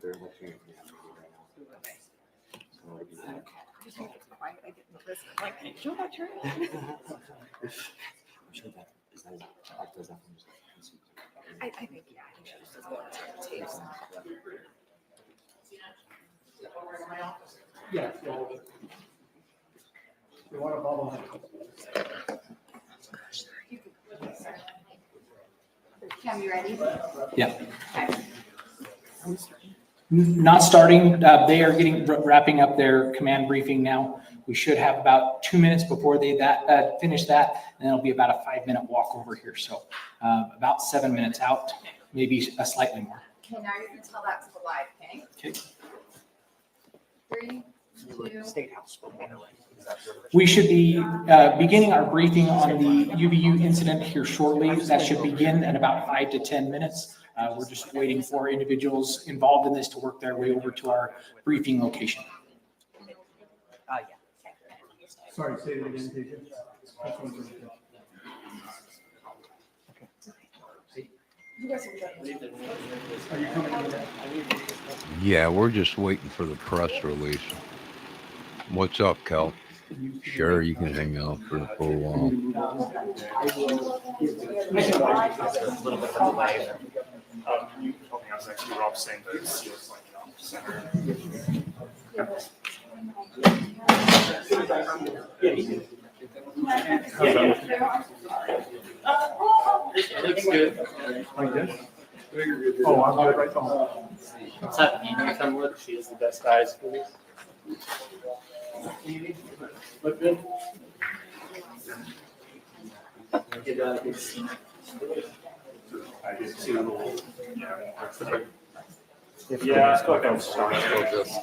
I think, yeah, I think she just doesn't want to turn the tapes. Yeah. You want to follow him? Cam, you ready? Yeah. Okay. Not starting. They are wrapping up their command briefing now. We should have about 2 minutes before they finish that, and it'll be about a 5-minute walk over here. So about 7 minutes out, maybe a slightly more. Okay, now you can tell that to the live, okay? Okay. 3, 2. State House. We should be beginning our briefing on the UVU incident here shortly. That should begin in about 5 to 10 minutes. We're just waiting for individuals involved in this to work their way over to our briefing location. Yeah. Sorry, say it again, TJ. Are you coming in? Yeah, we're just waiting for the press release. What's up, Kel? Sure, you can hang out for a full while. A little bit of a delay. You told me I was actually Rob saying that it feels like center. Looks good. Like this? Oh, I'm good right now. What's that Amy come with? She has the best eyes for this. Look good. I did too. Yeah, I feel like I'm starting to just.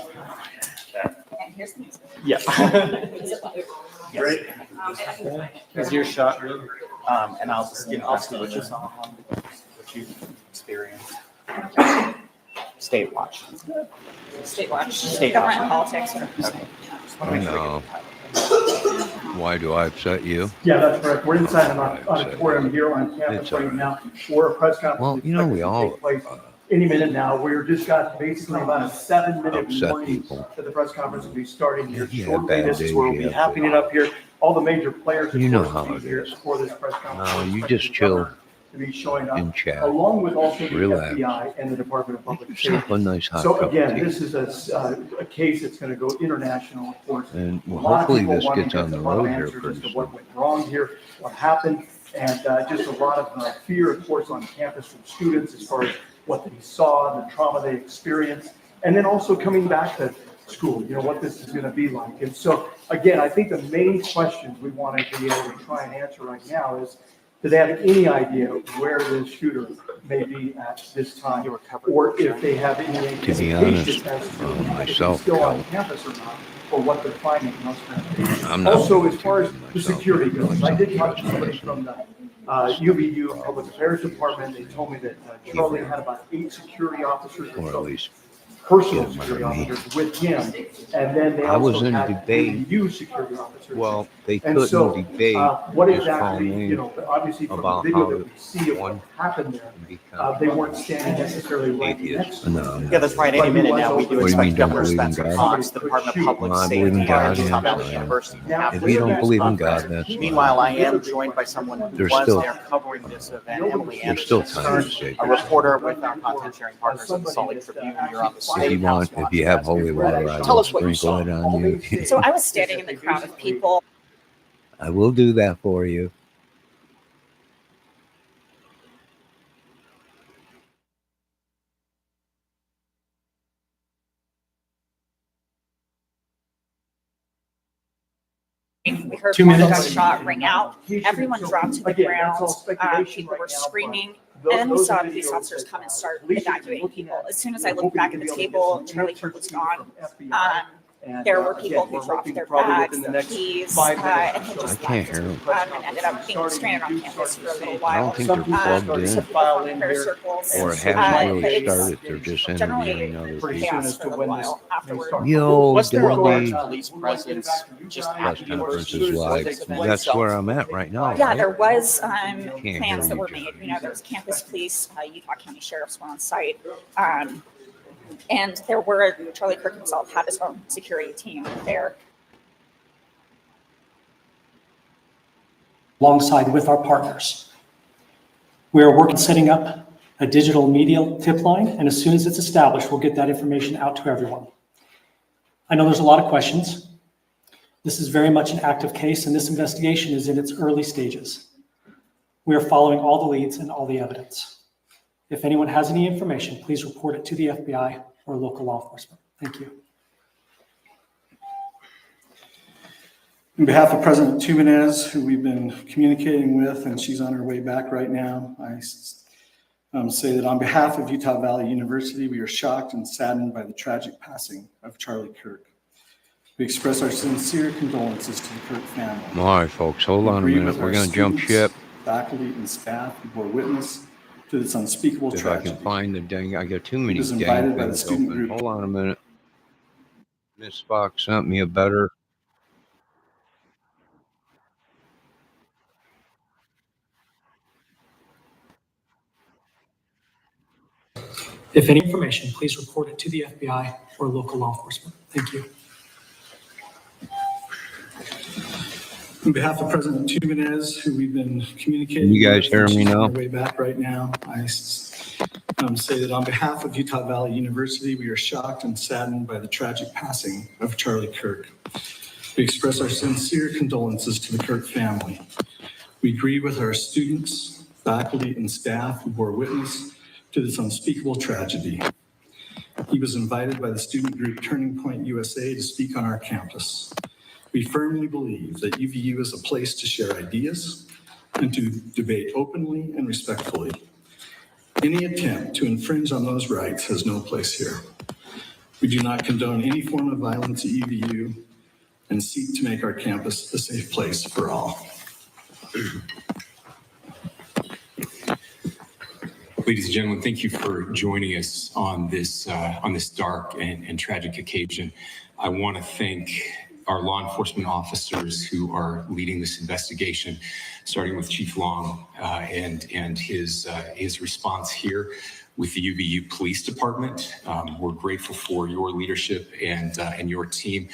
And here's the music. Yeah. Great. Here's your shot, really. And I'll just, I'll see what you saw, what you experienced. State watch. State watch. State Government watch. politics. Okay. No. Why do I upset you? Yeah, that's correct. We're inside an auditorium here on campus It's all right now. We're a press conference. Well, you know, we all Take place any minute now. We're just got basically about a 7-minute upset warning people. that the press conference will be starting here Yeah, shortly. bad This is days, where we'll be yeah. happening it up here. All the major players. of You know course, how will be it here is. for this press conference. No, We're you expecting just the chill governor to be showing up, and chat. along with also the Relax. FBI and the Department of Public Yourself Safety. a nice hot So cup of again, tea. this is a case that's going to go international, of course. And well, A lot of hopefully people this wanting gets to on the get a lot of road here answers as pretty to soon. what went wrong here, what happened, and just a lot of fear, of course, on campus from students as far as what they saw, the trauma they experienced, and then also coming back to school, what this is going to be like. And so, again, I think the main questions we want to be able to try and answer right now is, do they have any idea where this shooter may be at this time? Or if they have any To be honest, indication as to if myself, he's still on campus or not, or what they're finding in those transportation. I'm not Also, going as far to as the myself. security goes, I did talk to Myself. somebody from the UVU Public Affairs Department. They told me that Charlie had about 8 security officers, Or at least personal get him out security of me. officers with him. And then they I was also in had debate. UVU security officers. Well, they And couldn't so, debate what this exactly, whole obviously from the about video how that we see of what one happened there, become they weren't standing necessarily right next atheist. to No, him. I'm Yeah, not. that's right. Any minute now, we do What do you mean, expect don't Governor believe in Spencer God? Cox, the Department of Public Well, I Safety, believe in God, Utah yeah, Valley I am. University. Now, If you don't believe in God, that's fine. Meanwhile, I am joined by someone who There's was still- there covering this event, Emily There's still Anderson, time to say a reporter with our content sharing partners at the Salt Lake Tribune. You're on the If State you House. want, if you have holy water, I Tell will us what you sprinkle saw. it on you. So I was standing in the crowd of people. I will do that for you. We heard 2 one minutes. gunshot ring out. Everyone dropped to the Again, ground. that's all speculation People right were now, screaming. but And then we those saw are police videos officers that, come and start at least evacuating looking people. at, As soon as we're I looked hoping back to at be the able to get table, some Charlie answers Kirk was to gone. from FBI. And, There were people again, who we're dropped hoping their probably bags, within the their next keys, 5 and minutes. had or so. just I can't left. hear 'em. And ended up being stranded on campus for a little I while. don't think they're plugged So in, people formed prayer circles. or it so hasn't but really it's started. They're just generally interviewing other pretty people. soon chaos as for to a little when while this may afterward. start. Yo, Was there a large Dilly. police presence just at Press the conference university? is live. That's where I'm at right now. Yeah, right? there was hear plans that you, were John. made. There was campus police, Utah County sheriffs were on site. And Charlie Kirk himself had his own security team there. Alongside with our partners. We are working setting up a digital media tip line, and as soon as it's established, we'll get that information out to everyone. I know there's a lot of questions. This is very much an active case, and this investigation is in its early stages. We are following all the leads and all the evidence. If anyone has any information, please report it to the FBI or local law enforcement. Thank you. On behalf of President Tumenez, who we've been communicating with, and she's on her way back right now, I say that on behalf of Utah Valley University, we are shocked and saddened by the tragic passing of Charlie Kirk. We express our sincere condolences to the Kirk family. All right, folks, hold on a minute. We're going to jump ship. Faculty and staff who bore witness to this unspeakable If tragedy. I can find the dang, I got too many was dang invited by the things student open. group. Hold on a minute. Miss Fox sent me a better. If any information, please report it to the FBI or local law enforcement. Thank you. On behalf of President Tumenez, who we've been communicating Can you guys with, hear and me she's on now? her way back right now, I say that on behalf of Utah Valley University, we are shocked and saddened by the tragic passing of Charlie Kirk. We express our sincere condolences to the Kirk family. We grieve with our students, faculty, and staff who bore witness to this unspeakable tragedy. He was invited by the student group Turning Point USA to speak on our campus. We firmly believe that UVU is a place to share ideas and to debate openly and respectfully. Any attempt to infringe on those rights has no place here. We do not condone any form of violence at UVU and seek to make our campus a safe place for all. Ladies and gentlemen, thank you for joining us on this dark and tragic occasion. I want to thank our law enforcement officers who are leading this investigation, starting with Chief Long and his response here with the UVU Police Department. We're grateful for your leadership and your team.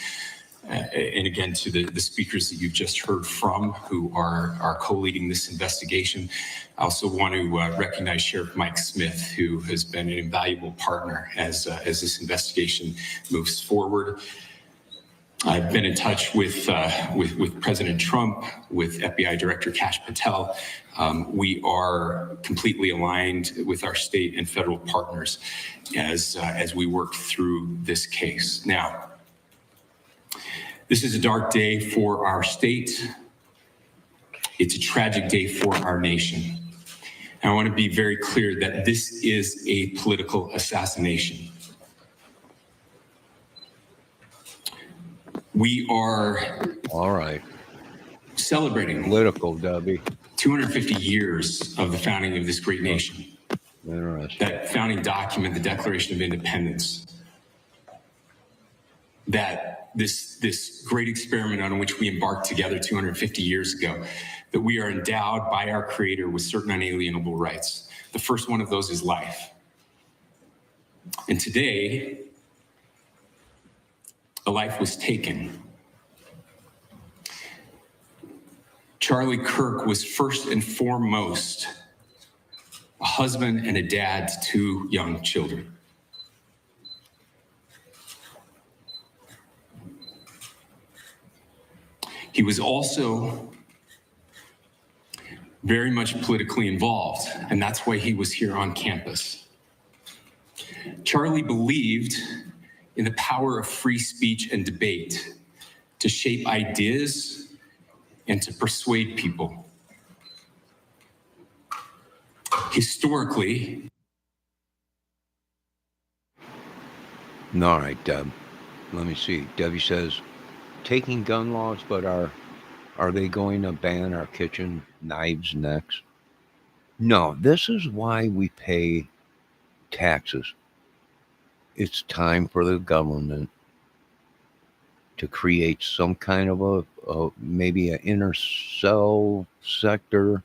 And again, to the speakers that you've just heard from who are co-leading this investigation. I also want to recognize Sheriff Mike Smith, who has been an invaluable partner as this investigation moves forward. I've been in touch with President Trump, with FBI Director Kash Patel. We are completely aligned with our state and federal partners as we work through this case. Now, this is a dark day for our state. It's a tragic day for our nation. And I want to be very clear that this is a political assassination. We are All right. celebrating Political, Debbie. 250 years of the founding of this great nation. Interesting. That founding document, the Declaration of Independence, that this great experiment on which we embarked together 250 years ago, that we are endowed by our Creator with certain unalienable rights. The first one of those is life. And today, a life was taken. Charlie Kirk was first and foremost a husband and a dad to two young children. He was also very much politically involved, and that's why he was here on campus. Charlie believed in the power of free speech and debate to shape ideas and to persuade people. Historically, All right, Deb. Let me see. Debbie says, taking gun laws, but are they going to ban our kitchen knives next? No, this is why we pay taxes. It's time for the government to create some kind of a maybe an inner cell sector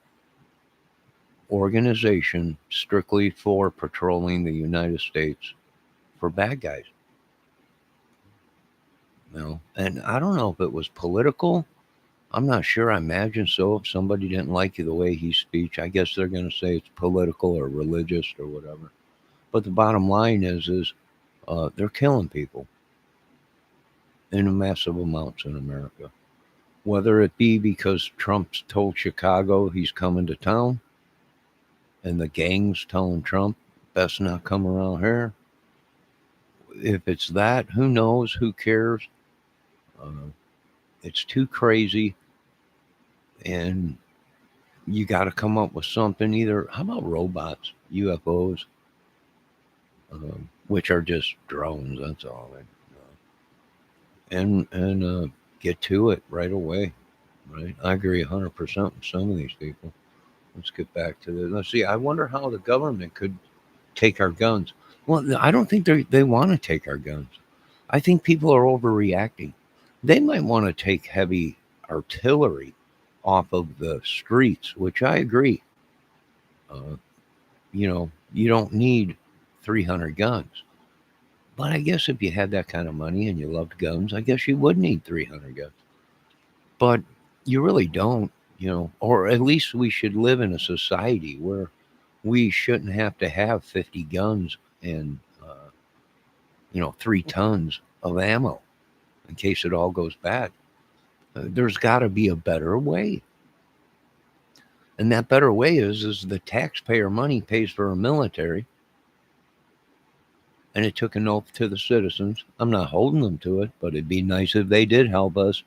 organization strictly for patrolling the United States for bad guys. You know, and I don't know if it was political. I'm not sure. I imagine so. If somebody didn't like the way he speaks, I guess they're going to say it's political or religious or whatever. But the bottom line is they're killing people in massive amounts in America. Whether it be because Trump's told Chicago he's coming to town, and the gang's telling Trump best not come around here. If it's that, who knows? Who cares? It's too crazy, and you got to come up with something. Either how about robots, UFOs, which are just drones. That's all. And get to it right away. Right, I agree 100% with some of these people. Let's get back to this. Let's see. I wonder how the government could take our guns. Well, I don't think they want to take our guns. I think people are overreacting. They might want to take heavy artillery off of the streets, which I agree. You don't need 300 guns. But I guess if you had that kind of money and you loved guns, I guess you would need 300 guns. But you really don't, or at least we should live in a society where we shouldn't have to have 50 guns and 3 tons of ammo in case it all goes bad. There's got to be a better way, and that better way is the taxpayer money pays for our military, and it took an oath to the citizens. I'm not holding them to it, but it'd be nice if they did help us.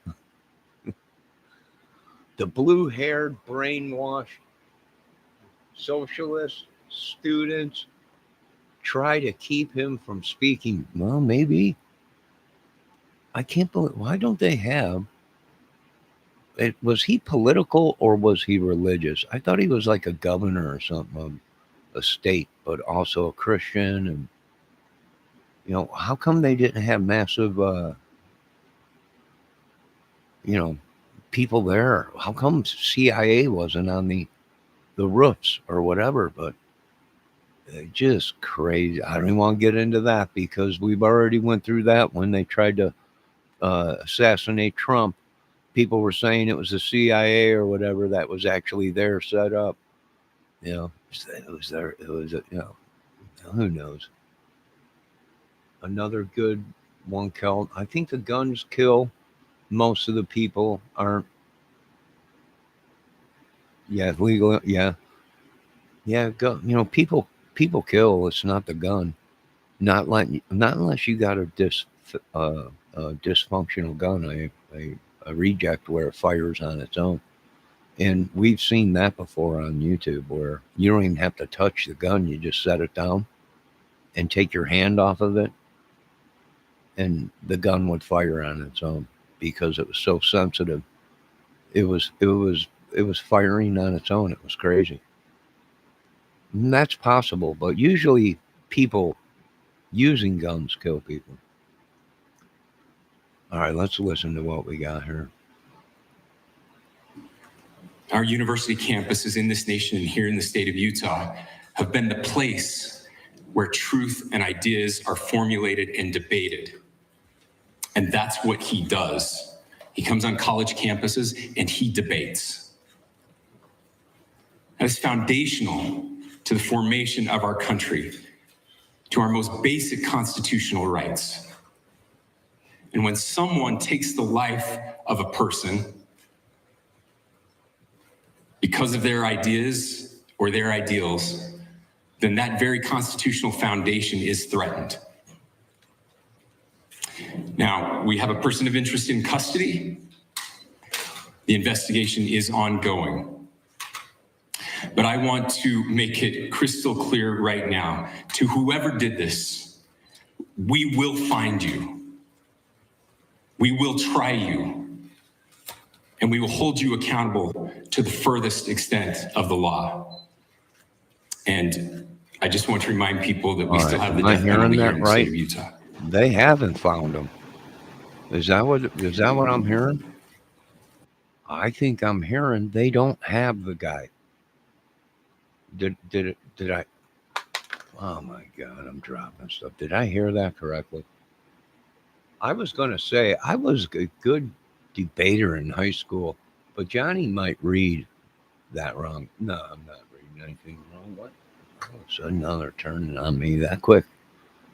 The blue-haired, brainwashed socialist students try to keep him from speaking. Well, maybe. I can't believe, why don't they have it? Was he political or was he religious? I thought he was like a governor or something of a state, but also a Christian. And how come they didn't have massive people there? How come CIA wasn't on the roofs or whatever? But just crazy. I don't even want to get into that because we've already went through that when they tried to assassinate Trump. People were saying it was the CIA or whatever that was actually there set up. It was there. It was, who knows? Another good one killed. I think the guns kill. Most of the people aren't. Yeah, legal. Yeah. Go. People kill. It's not the gun. Not unless you got a dysfunctional gun, a reject where it fires on its own. And we've seen that before on YouTube where you don't even have to touch the gun. You just set it down and take your hand off of it, and the gun would fire on its own because it was so sensitive. It was firing on its own. It was crazy. And that's possible, but usually people using guns kill people. All right, let's listen to what we got here. Our university campuses in this nation and here in the state of Utah have been the place where truth and ideas are formulated and debated. And that's what he does. He comes on college campuses and he debates. That is foundational to the formation of our country, to our most basic constitutional rights. And when someone takes the life of a person because of their ideas or their ideals, then that very constitutional foundation is threatened. Now, we have a person of interest in custody. The investigation is ongoing. But I want to make it crystal clear right now to whoever did this, we will find you. We will try you. And we will hold you accountable to the furthest extent of the law. And I just want to remind people that we still have the death penalty here in the state of Utah. They haven't found him. Is that what I'm hearing? I think I'm hearing they don't have the guy. Did I? Oh my God, I'm dropping stuff. Did I hear that correctly? I was going to say I was a good debater in high school, but Johnny might read that wrong. No, I'm not reading anything wrong. What? All of a sudden, now they're turning on me that quick.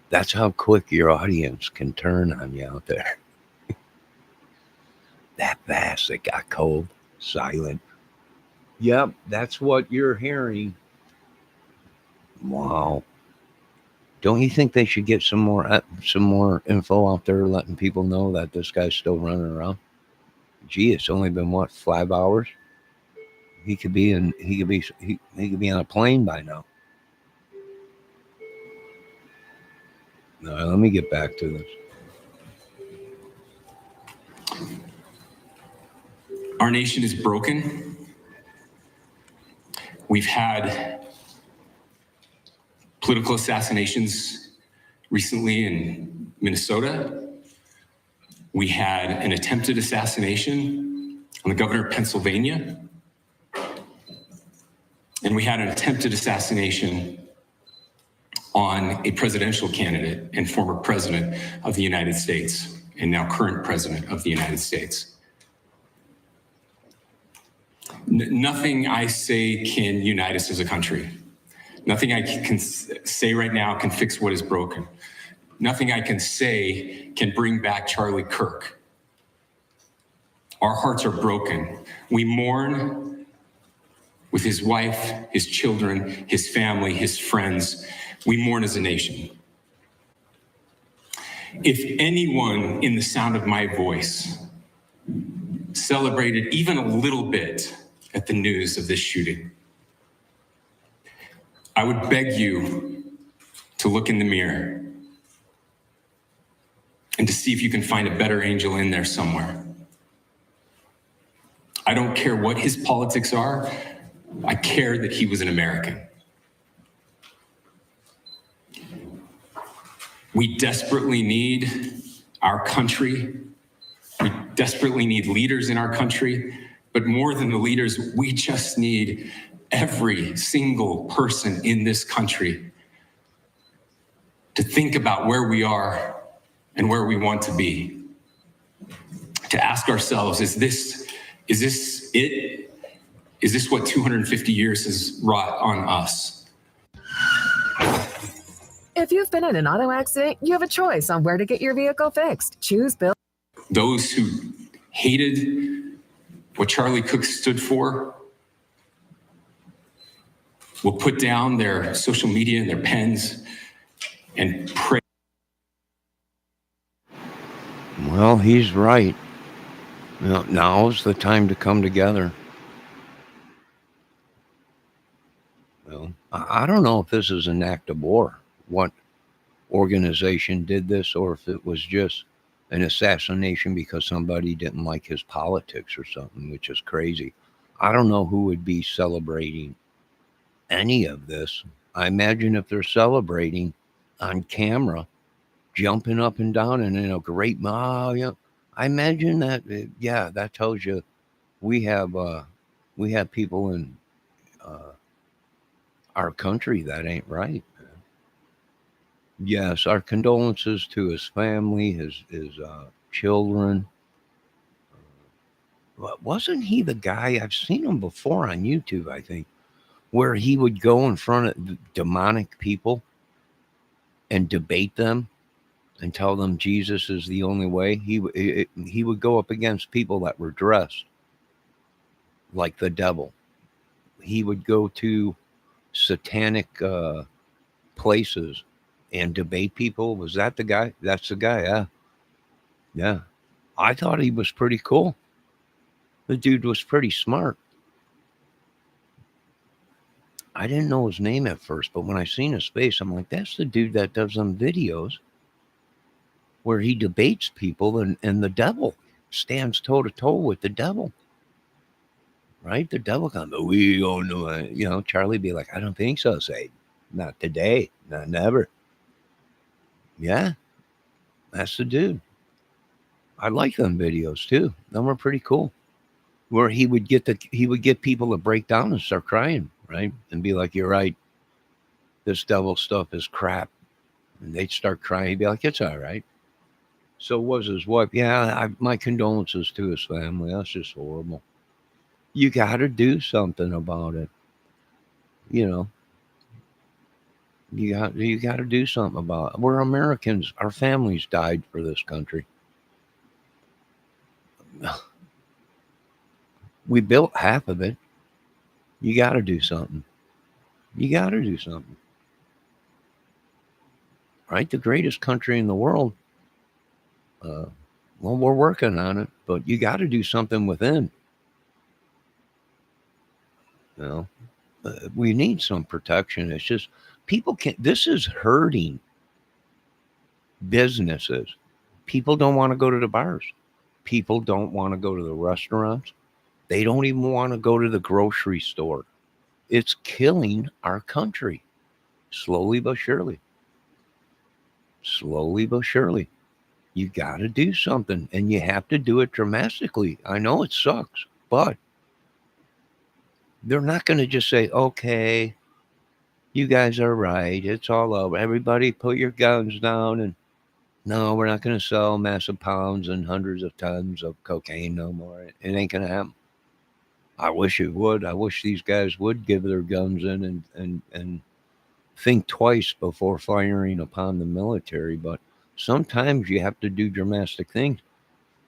That's how quick your audience can turn on you out there. That fast, it got cold, silent. Yep, that's what you're hearing. Wow. Don't you think they should get some more info out there, letting people know that this guy's still running around? Gee, it's only been what, 5 hours? He could be on a plane by now. All right, let me get back to this. Our nation is broken. We've had political assassinations recently in Minnesota. We had an attempted assassination on the governor of Pennsylvania. And we had an attempted assassination on a presidential candidate and former president of the United States, and now current president of the United States. Nothing I say can unite us as a country. Nothing I can say right now can fix what is broken. Nothing I can say can bring back Charlie Kirk. Our hearts are broken. We mourn with his wife, his children, his family, his friends. We mourn as a nation. If anyone in the sound of my voice celebrated even a little bit at the news of this shooting, I would beg you to look in the mirror and to see if you can find a better angel in there somewhere. I don't care what his politics are. I care that he was an American. We desperately need our country. We desperately need leaders in our country. But more than the leaders, we just need every single person in this country to think about where we are and where we want to be. To ask ourselves, is this it? Is this what 250 years has wrought on us? If you've been in an auto accident, you have a choice on where to get your vehicle fixed. Choose Bill. Those who hated what Charlie Cook stood for will put down their social media and their pens and pray. Well, he's right. Now's the time to come together. Well, I don't know if this is an act of war, what organization did this, or if it was just an assassination because somebody didn't like his politics or something, which is crazy. I don't know who would be celebrating any of this. I imagine if they're celebrating on camera, jumping up and down and in a great, I imagine that, that tells you we have people in our country that ain't right. Yes, our condolences to his family, his children. Wasn't he the guy? I've seen him before on YouTube, I think, where he would go in front of demonic people and debate them and tell them Jesus is the only way. He would go up against people that were dressed like the devil. He would go to satanic places and debate people. Was that the guy? That's the guy. Yeah. Yeah. I thought he was pretty cool. The dude was pretty smart. I didn't know his name at first, but when I seen his face, I'm like, that's the dude that does them videos where he debates people and the devil stands toe to toe with the devil. Right? The devil comes, we don't know. Charlie be like, I don't think so, say. Not today. Not never. Yeah. That's the dude. I like them videos too. Them were pretty cool. Where he would get people to break down and start crying, right? And be like, you're right. this devil stuff is crap. And they'd start crying. He'd be like, it's all right. So was his wife. Yeah, my condolences to his family. That's just horrible. You got to do something about it. You know, you got to do something about it. We're Americans. Our families died for this country. We built half of it. You got to do something. You got to do something. Right? The greatest country in the world. Well, we're working on it, but you got to do something within. You know, we need some protection. It's just people can't. This is hurting businesses. People don't want to go to the bars. People don't want to go to the restaurants. They don't even want to go to the grocery store. It's killing our country slowly but surely. Slowly but surely. You got to do something, and you have to do it dramatically. I know it sucks, but they're not going to just say, okay, you guys are right. It's all over. Everybody put your guns down. And no, we're not going to sell massive pounds and hundreds of tons of cocaine no more. It ain't going to happen. I wish it would. I wish these guys would give their guns in and think twice before firing upon the military. But sometimes you have to do dramatic things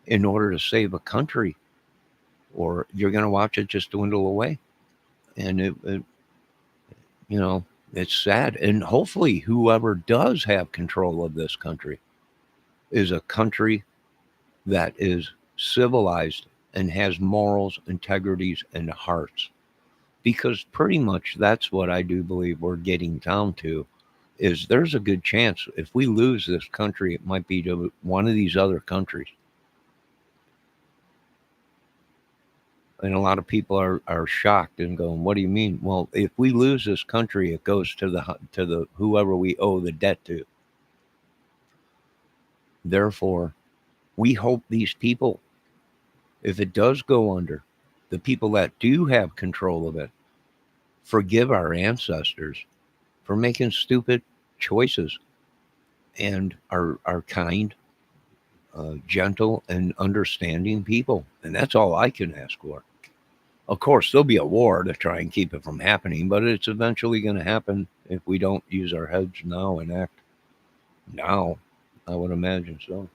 in order to save a country, or you're going to watch it just dwindle away. And you know, it's sad. And hopefully whoever does have control of this country is a country that is civilized and has morals, integrities, and hearts. Because pretty much that's what I do believe we're getting down to, is there's a good chance if we lose this country, it might be to one of these other countries. And a lot of people are shocked and going, what do you mean? Well, if we lose this country, it goes to the whoever we owe the debt to. Therefore, we hope these people, if it does go under, the people that do have control of it, forgive our ancestors for making stupid choices and are kind, gentle, and understanding people. And that's all I can ask for. Of course, there'll be a war to try and keep it from happening, but it's eventually going to happen if we don't use our heads now and act now. I would imagine so.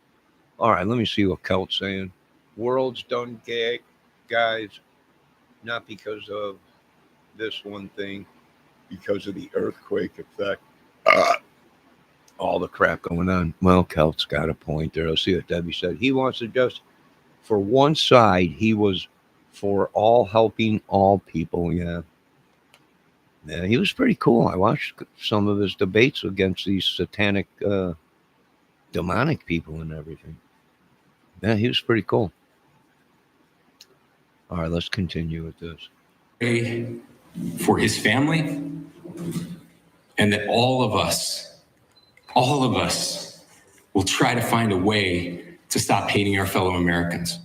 All right, let me see what Kelt's saying. World's done, guys, not because of this one thing, because of the earthquake effect. All the crap going on. Well, Kelt's got a point there. Let's see what Debbie said. He wants to just, for one side, he was for all helping all people. Yeah. Yeah, he was pretty cool. I watched some of his debates against these satanic, demonic people and everything. Yeah, he was pretty cool. All right, let's continue with this. Pray for his family, and that all of us will try to find a way to stop hating our fellow Americans.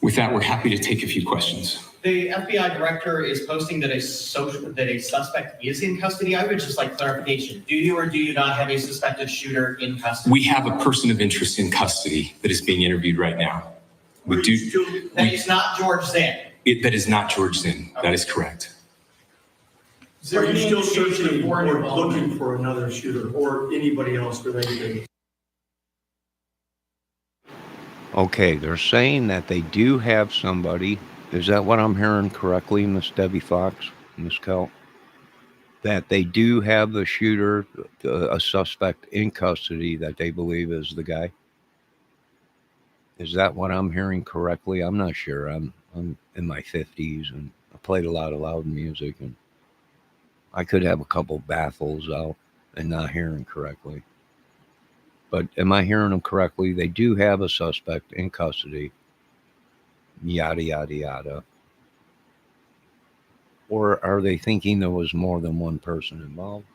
With that, we're happy to take a few questions. The FBI director is posting that a suspect is in custody. I would just like clarification. Do you or do you not have a suspected shooter in custody? We have a person of interest in custody that is being interviewed right now. That is not George Zinn. That is not George Zinn. Okay. That is correct. Are you still searching or looking for another shooter or anybody else related to this? Okay, they're saying that they do have somebody. Is that what I'm hearing correctly, Miss Debbie Fox, Miss Kel? That they do have the shooter, a suspect in custody that they believe is the guy? Is that what I'm hearing correctly? I'm not sure. I'm in my 50s and I played a lot of loud music, and I could have a couple baffles out and not hearing correctly. But am I hearing them correctly? They do have a suspect in custody. Yada, yada, yada. Or are they thinking there was more than one person involved?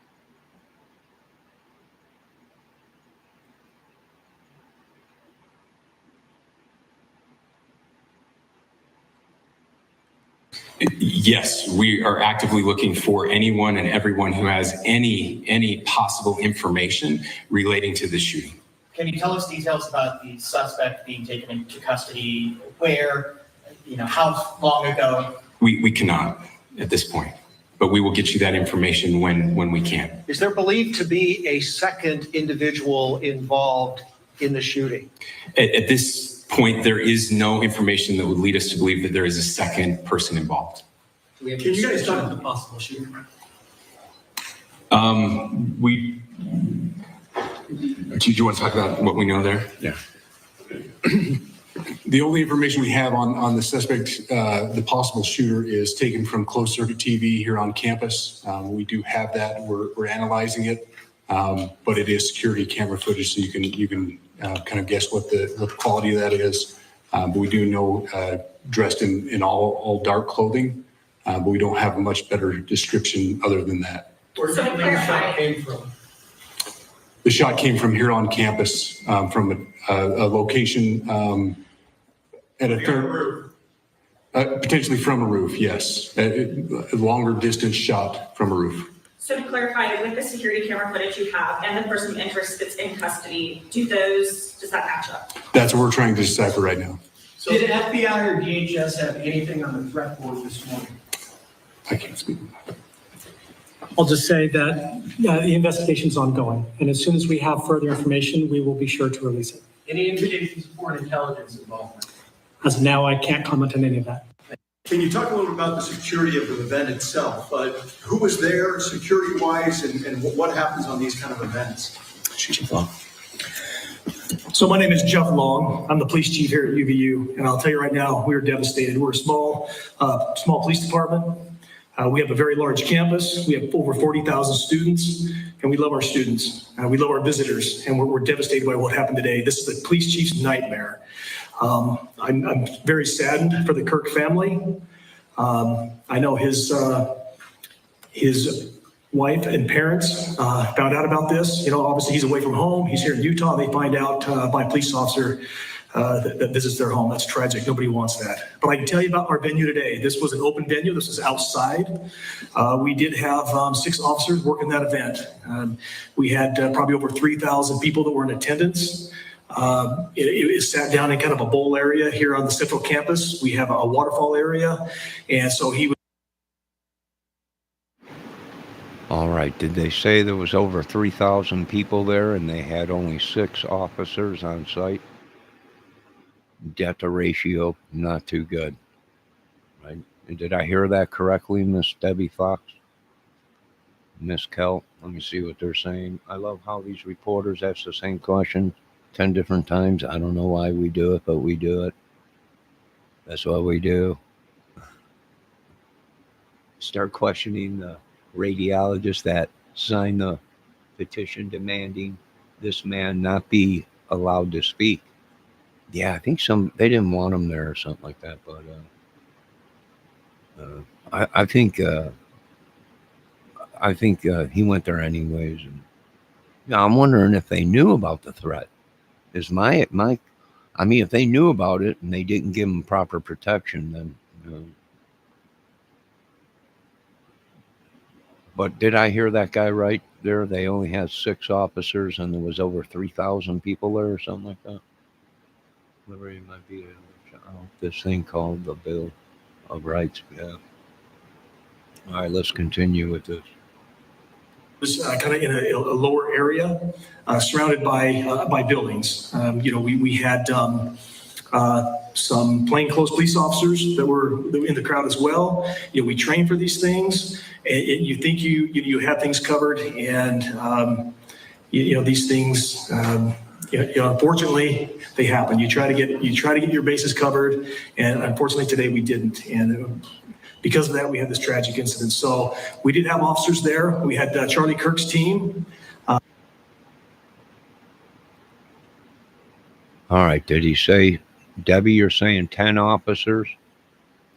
Yes, we are actively looking for anyone and everyone who has any possible information relating to the shooting. Can you tell us details about the suspect being taken into custody? Where, how long ago? We cannot at this point, but we will get you that information when we can. Is there believed to be a second individual involved in the shooting? At this point, there is no information that would lead us to believe that there is a second person involved. Can you guys talk about the possible shooter? Do you want to talk about what we know there? Yeah. The only information we have on the suspect, the possible shooter, is taken from closed circuit TV here on campus. We do have that. We're analyzing it, but it is security camera footage, so you can kind of guess what the quality of that is. But we do know dressed in all dark clothing, but we don't have a much better description other than that. Where do you think the shot came from? The shot came from here on campus, from a location at a third, potentially from a roof, yes. A longer distance shot from a roof. So to clarify, with the security camera footage you have and the person of interest that's in custody, does that match up? That's what we're trying to decipher right now. So did FBI or DHS have anything on the threat board this morning? I can't speak. I'll just say that the investigation's ongoing, and as soon as we have further information, we will be sure to release it. Any indications of foreign intelligence involvement? As of now, I can't comment on any of that. Can you talk a little bit about the security of the event itself? Who was there security-wise, and what happens on these kind of events? So my name is Jeff Long. I'm the police chief here at UVU, and I'll tell you right now, we're devastated. We're a small police department. We have a very large campus. We have over 40,000 students, and we love our students. We love our visitors, and we're devastated by what happened today. This is the police chief's nightmare. I'm very saddened for the Kirk family. I know his wife and parents found out about this. Obviously he's away from home. He's here in Utah. They find out by a police officer that visits their home. That's tragic. Nobody wants that. But I can tell you about our venue today. This was an open venue. This was outside. We did have 6 officers working that event. We had probably over 3,000 people that were in attendance. It sat down in kind of a bowl area here on the central campus. We have a waterfall area. And so he was. All right. Did they say there was over 3,000 people there and they had only 6 officers on site? Debt to ratio, not too good. Right? Did I hear that correctly, Miss Debbie Fox? Miss Kell? Let me see what they're saying. I love how these reporters ask the same question 10 different times. I don't know why we do it, but we do it. That's what we do. Start questioning the radiologist that signed the petition demanding this man not be allowed to speak. Yeah, I think they didn't want him there or something like that, but I think he went there anyways. And now I'm wondering if they knew about the threat. Is I mean, if they knew about it and they didn't give him proper protection, then. But did I hear that guy right there? They only had 6 officers and there was over 3,000 people there or something like that. Liberty might be this thing called the Bill of Rights. Yeah. All right, let's continue with this. It was kind of in a lower area, surrounded by buildings. We had some plainclothes police officers that were in the crowd as well. We train for these things, and you think you have things covered, and these things. Unfortunately, they happen. You try to get your bases covered, and unfortunately today we didn't. And because of that, we had this tragic incident. So we did have officers there. We had Charlie Kirk's team. All right. Did he say, Debbie, you're saying 10 officers?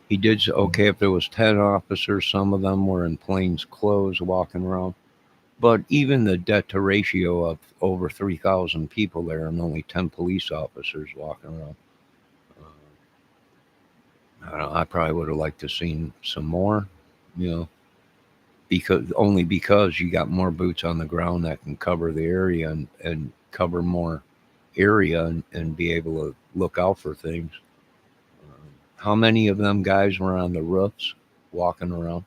He did. Okay, if there was 10 officers, some of them were in plain clothes walking around. But even the debt to ratio of over 3,000 people there and only 10 police officers walking around. I don't know, I probably would have liked to seen some more, you know, because you got more boots on the ground that can cover the area and cover more area and be able to look out for things. How many of them guys were on the roofs walking around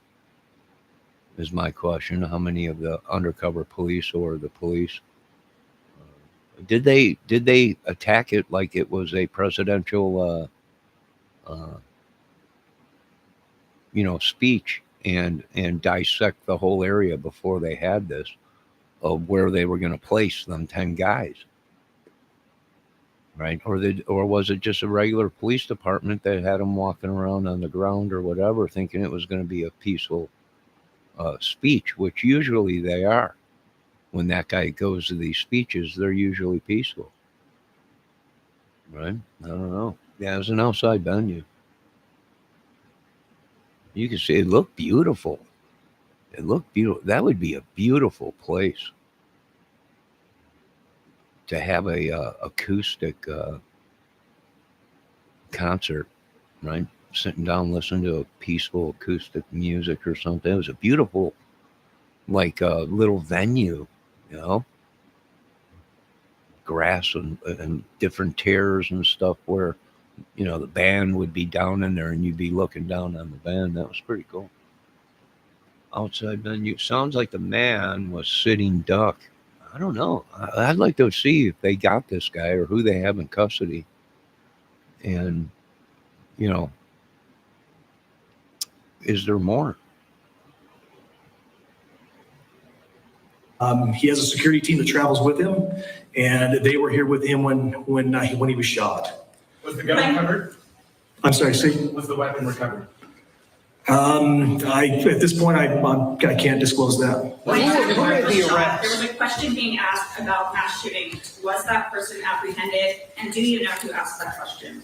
is my question. How many of the undercover police or the police did they attack it like it was a presidential speech and dissect the whole area before they had this of where they were going to place them 10 guys, right? Or was it just a regular police department that had them walking around on the ground or whatever, thinking it was going to be a peaceful speech, which usually they are. When that guy goes to these speeches, they're usually peaceful, right? I don't know. Yeah, it was an outside venue. You can see it looked beautiful. It looked beautiful. That would be a beautiful place to have a acoustic concert, right? Sitting down, listening to a peaceful acoustic music or something. It was a beautiful, like little venue, you know, grass and different tiers and stuff where, you know, the band would be down in there and you'd be looking down on the band. That was pretty cool. Outside venue. Sounds like the man was sitting duck. I don't know. I'd like to see if they got this guy or who they have in custody. And, you know, is there more? He has a security team that travels with him, and they were here with him when he was shot. Was the gun recovered? I'm sorry, see? Was the weapon recovered? At this point, I can't disclose that. Who made the arrest? There was a question being asked about mass shooting. Was that person apprehended? And do you know who asked that question?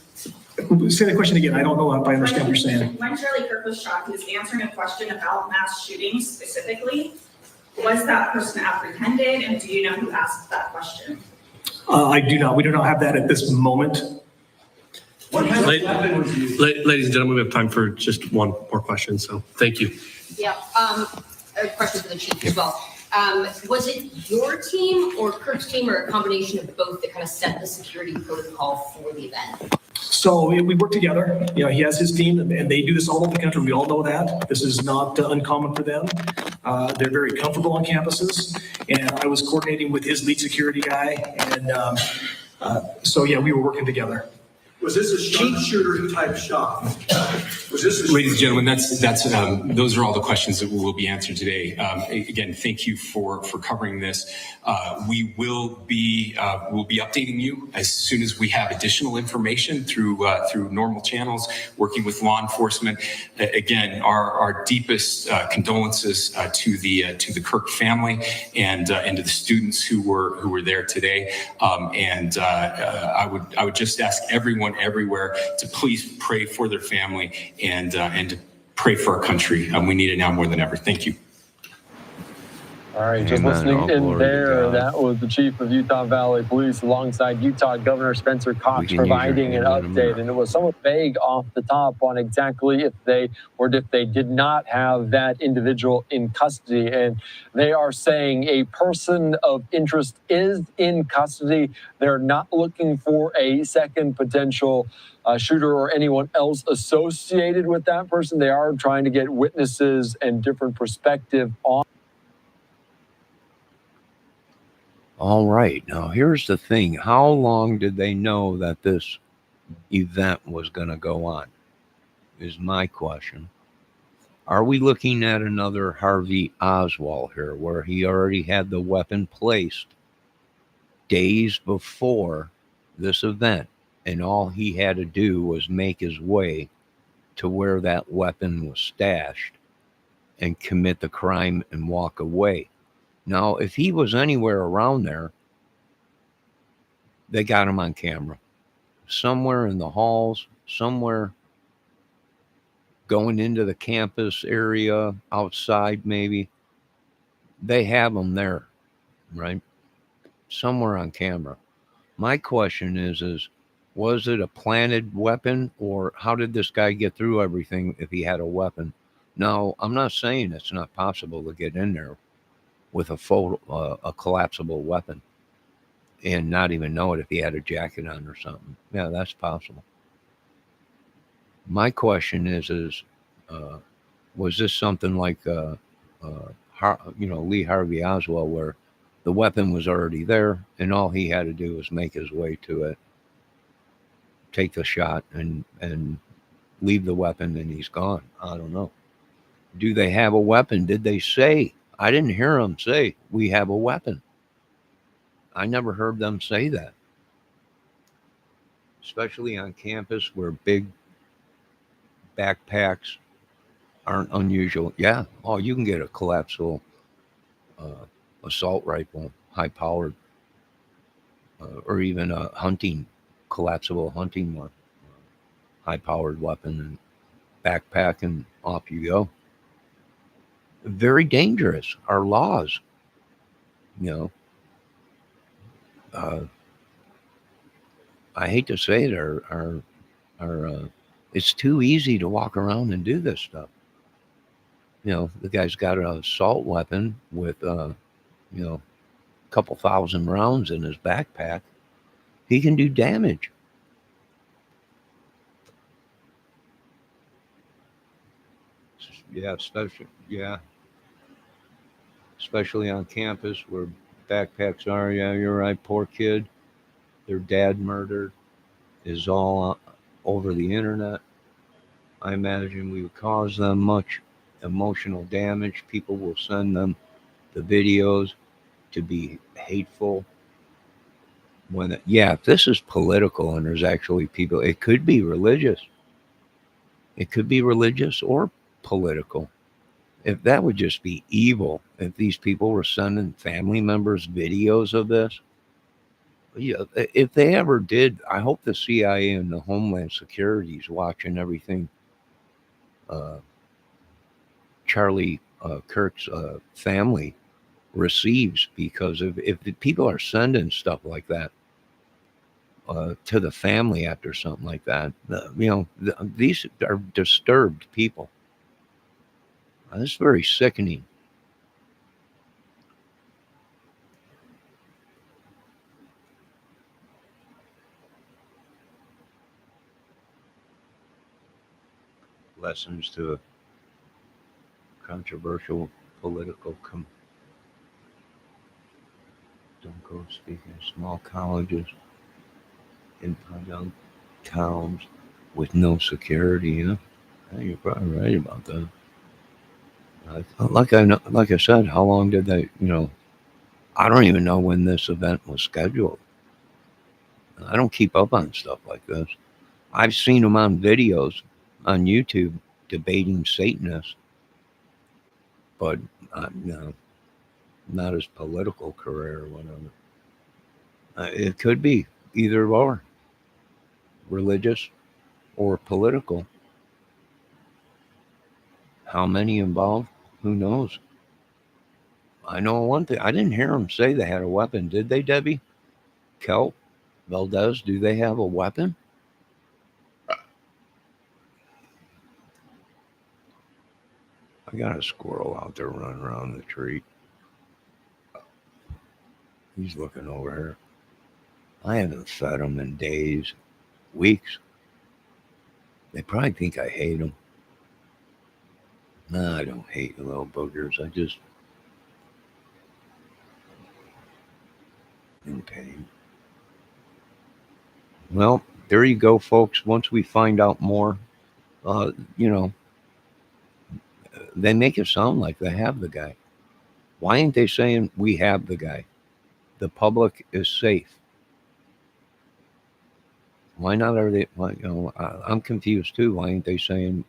Say the question again. I don't know if I understand what you're saying. When Charlie Kirk was shot, he was answering a question about mass shootings specifically. Was that person apprehended? And do you know who asked that question? I do not. We do not have that at this moment. Ladies and gentlemen, we have time for just one more question, so thank you. Yeah, a question for the chief as well. Was it your team or Kirk's team or a combination of both that kind of set the security protocol for the event? So we work together. You know, he has his team and they do this all over the country. We all know that. This is not uncommon for them. They're very comfortable on campuses. And I was coordinating with his lead security guy. And so, yeah, we were working together. Was this a sharpshooter type shot? Was this Ladies and gentlemen, those are all the questions that will be answered today. Again, thank you for covering this. We will be updating you as soon as we have additional information through normal channels, working with law enforcement. Again, our deepest condolences to the Kirk family and to the students who were there today. I would just ask everyone everywhere to please pray for their family and to pray for our country. We need it now more than ever. Thank you. All right, just listening in there, that was the chief of Utah Valley Police alongside Utah Governor Spencer Cox providing an update. And it was somewhat vague off the top on exactly if they did not have that individual in custody. And they are saying a person of interest is in custody. They're not looking for a second potential shooter or anyone else associated with that person. They are trying to get witnesses and different perspective on. All right. Now, here's the thing. How long did they know that this event was going to go on? Is my question. Are we looking at another Harvey Oswald here, where he already had the weapon placed days before this event, and all he had to do was make his way to where that weapon was stashed and commit the crime and walk away? Now, if he was anywhere around there, they got him on camera. Somewhere in the halls, somewhere going into the campus area, outside maybe. They have him there, right? Somewhere on camera. My question is Was it a planted weapon, or how did this guy get through everything if he had a weapon? No, I'm not saying it's not possible to get in there with a collapsible weapon and not even know it if he had a jacket on or something. Yeah, that's possible. My question is, was this something like, Lee Harvey Oswald, where the weapon was already there and all he had to do was make his way to it, take the shot, and leave the weapon, and he's gone? I don't know. Do they have a weapon? Did they say? I didn't hear them say, we have a weapon. I never heard them say that. Especially on campus where big backpacks aren't unusual. Yeah. Oh, you can get a collapsible assault rifle, high powered, or even a collapsible hunting one, high powered weapon, and backpack, and off you go. Very dangerous. Our laws, I hate to say it, are it's too easy to walk around and do this stuff. The guy's got an assault weapon with, a couple thousand rounds in his backpack. He can do damage. Yeah, especially on campus where backpacks are. Yeah, you're right. Poor kid. Their dad murdered is all over the internet. I imagine we would cause them much emotional damage. People will send them the videos to be hateful. If this is political and there's actually people, it could be religious. It could be religious or political. If that would just be evil, if these people were sending family members videos of this, yeah, if they ever did, I hope the CIA and the Homeland Security is watching everything Charlie Kirk's family receives, because if the people are sending stuff like that to the family after something like that, these are disturbed people. This is very sickening. Lessons to a controversial political don't go speak in small colleges in podunk towns with no security. Yeah, you're probably right about that. Like I said, how long did they? I don't even know when this event was scheduled. I don't keep up on stuff like this. I've seen them on videos on YouTube debating Satanists, but not his political career or whatever. It could be either or, religious or political. How many involved? Who knows? I know one thing. I didn't hear them say they had a weapon. Did they, Debbie? Kelp? Valdez? Do they have a weapon? I got a squirrel out there running around the tree. He's looking over here. I haven't fed him in days, weeks. They probably think I hate them. No, I don't hate the little boogers. I just in pain. Well, there you go, folks. Once we find out more, they make it sound like they have the guy. Why ain't they saying we have the guy? The public is safe. Why not? I'm confused too. Why ain't they saying,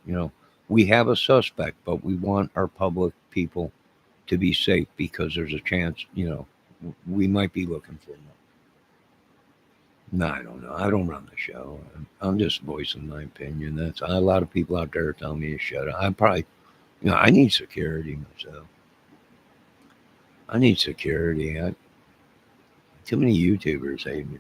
we have a suspect, but we want our public people to be safe because there's a chance, we might be looking for them. No, I don't know. I don't run the show. I'm just voicing my opinion. That's a lot of people out there telling me to shut up. I'm probably, I need security myself. I need security. Too many YouTubers hate me.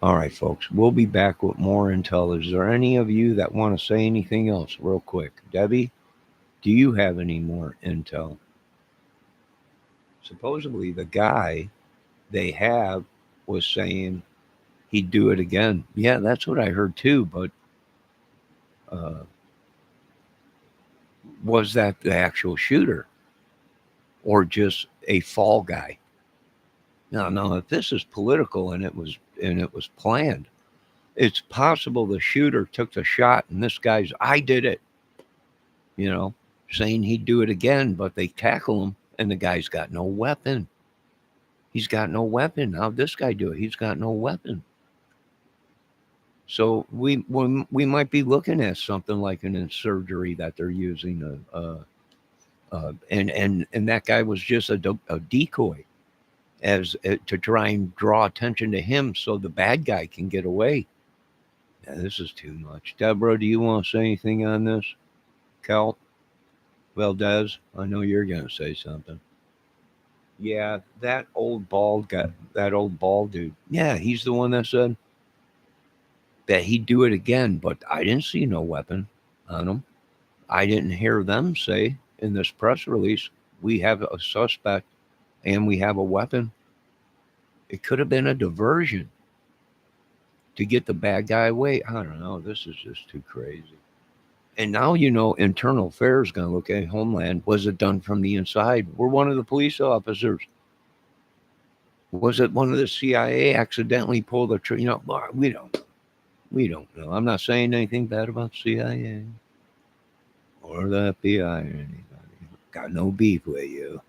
All right, folks, we'll be back with more intel. Is there any of you that want to say anything else real quick? Debbie, do you have any more intel? Supposedly the guy they have was saying he'd do it again. Yeah, that's what I heard too, but was that the actual shooter or just a fall guy? No, if this is political and it was planned, it's possible the shooter took the shot and this guy's, I did it, you know, saying he'd do it again, but they tackle him and the guy's got no weapon. He's got no weapon. How'd this guy do it? He's got no weapon. So we might be looking at something like an insurgery that they're using, and that guy was just a decoy as to try and draw attention to him, so the bad guy can get away. Yeah, this is too much. Deborah, do you want to say anything on this? Cal Valdez, I know you're going to say something. Yeah, that old bald dude. Yeah, he's the one that said that he'd do it again, but I didn't see no weapon on him. I didn't hear them say in this press release, we have a suspect and we have a weapon. It could have been a diversion to get the bad guy away. I don't know. This is just too crazy. And now, Internal Affairs is going to look at Homeland. Was it done from the inside? Were one of the police officers? Was it one of the CIA accidentally pulled the trigger? We don't know. I'm not saying anything bad about CIA or the FBI or anybody. Got no beef with you.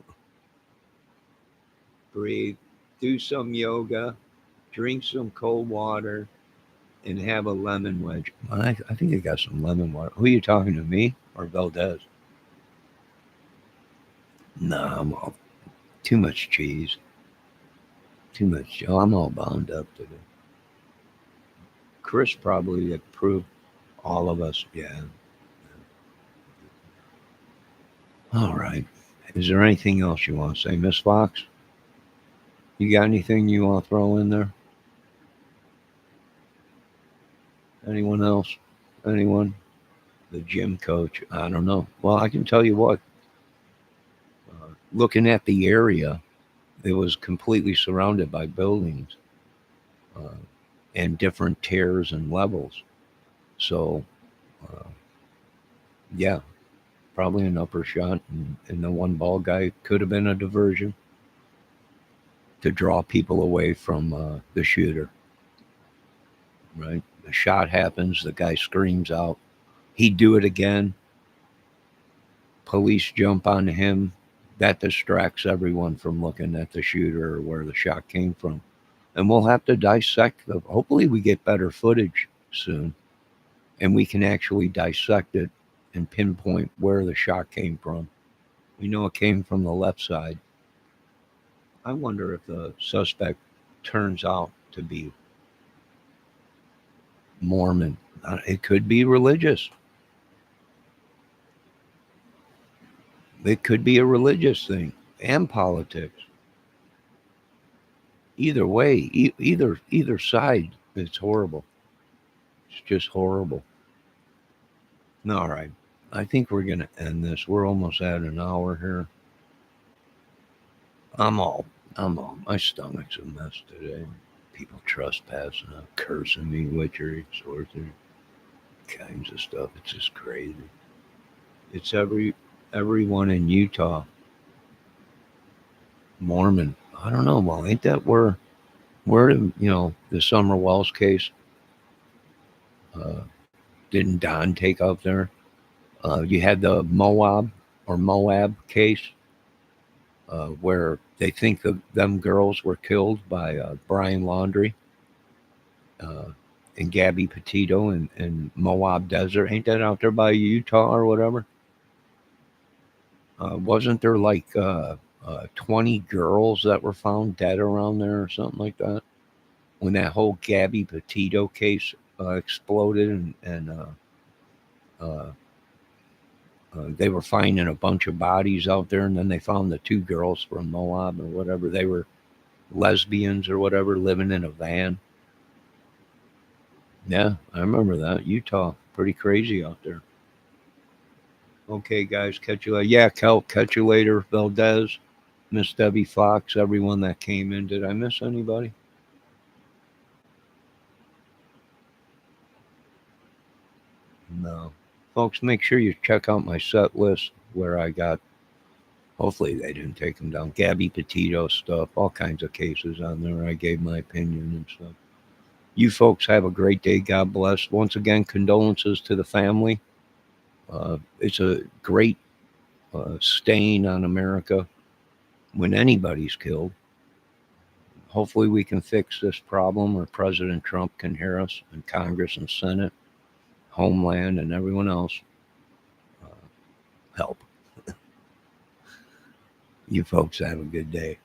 Breathe, do some yoga, drink some cold water, and have a lemon wedge. I think I got some lemon water. Who are you talking to, me or Valdez? No, I'm all too much cheese. Too much. Oh, I'm all bound up today. Chris probably approved all of us. Yeah. All right. Is there anything else you want to say, Miss Fox? You got anything you want to throw in there? Anyone else? Anyone? The gym coach? I don't know. Well, I can tell you what. Looking at the area, it was completely surrounded by buildings and different tiers and levels. So, yeah, probably an upper shot. And the one ball guy could have been a diversion to draw people away from the shooter. Right? The shot happens. The guy screams out. He'd do it again. Police jump on him. That distracts everyone from looking at the shooter or where the shot came from. And we'll have to dissect them. Hopefully we get better footage soon and we can actually dissect it and pinpoint where the shot came from. We know it came from the left side. I wonder if the suspect turns out to be Mormon. It could be religious. It could be a religious thing and politics. Either way, either side, it's horrible. It's just horrible. All right. I think we're going to end this. We're almost at an hour here. My stomach's a mess today. People trespassing, cursing me, witchery, sorcery, kinds of stuff. It's just crazy. It's everyone in Utah. Mormon. I don't know. Well, ain't that where the Summer Wells case? Didn't Don take up there? You had the Moab case, where they think them girls were killed by Brian Laundrie and Gabby Petito in Moab Desert. Ain't that out there by Utah or whatever? Wasn't there like 20 girls that were found dead around there or something like that? When that whole Gabby Petito case exploded and they were finding a bunch of bodies out there, and then they found the 2 girls from Moab or whatever. They were lesbians or whatever, living in a van. Yeah, I remember that. Utah, pretty crazy out there. Okay, guys, catch you later. Yeah, Kel, catch you later. Valdez, Miss Debbie Fox, everyone that came in. Did I miss anybody? No. Folks, make sure you check out my set list where I got, hopefully they didn't take them down, Gabby Petito stuff, all kinds of cases on there. I gave my opinion and stuff. You folks have a great day. God bless. Once again, condolences to the family. It's a great stain on America when anybody's killed. Hopefully we can fix this problem, or President Trump can hear us, and Congress and Senate, Homeland, and everyone else help. You folks have a good day.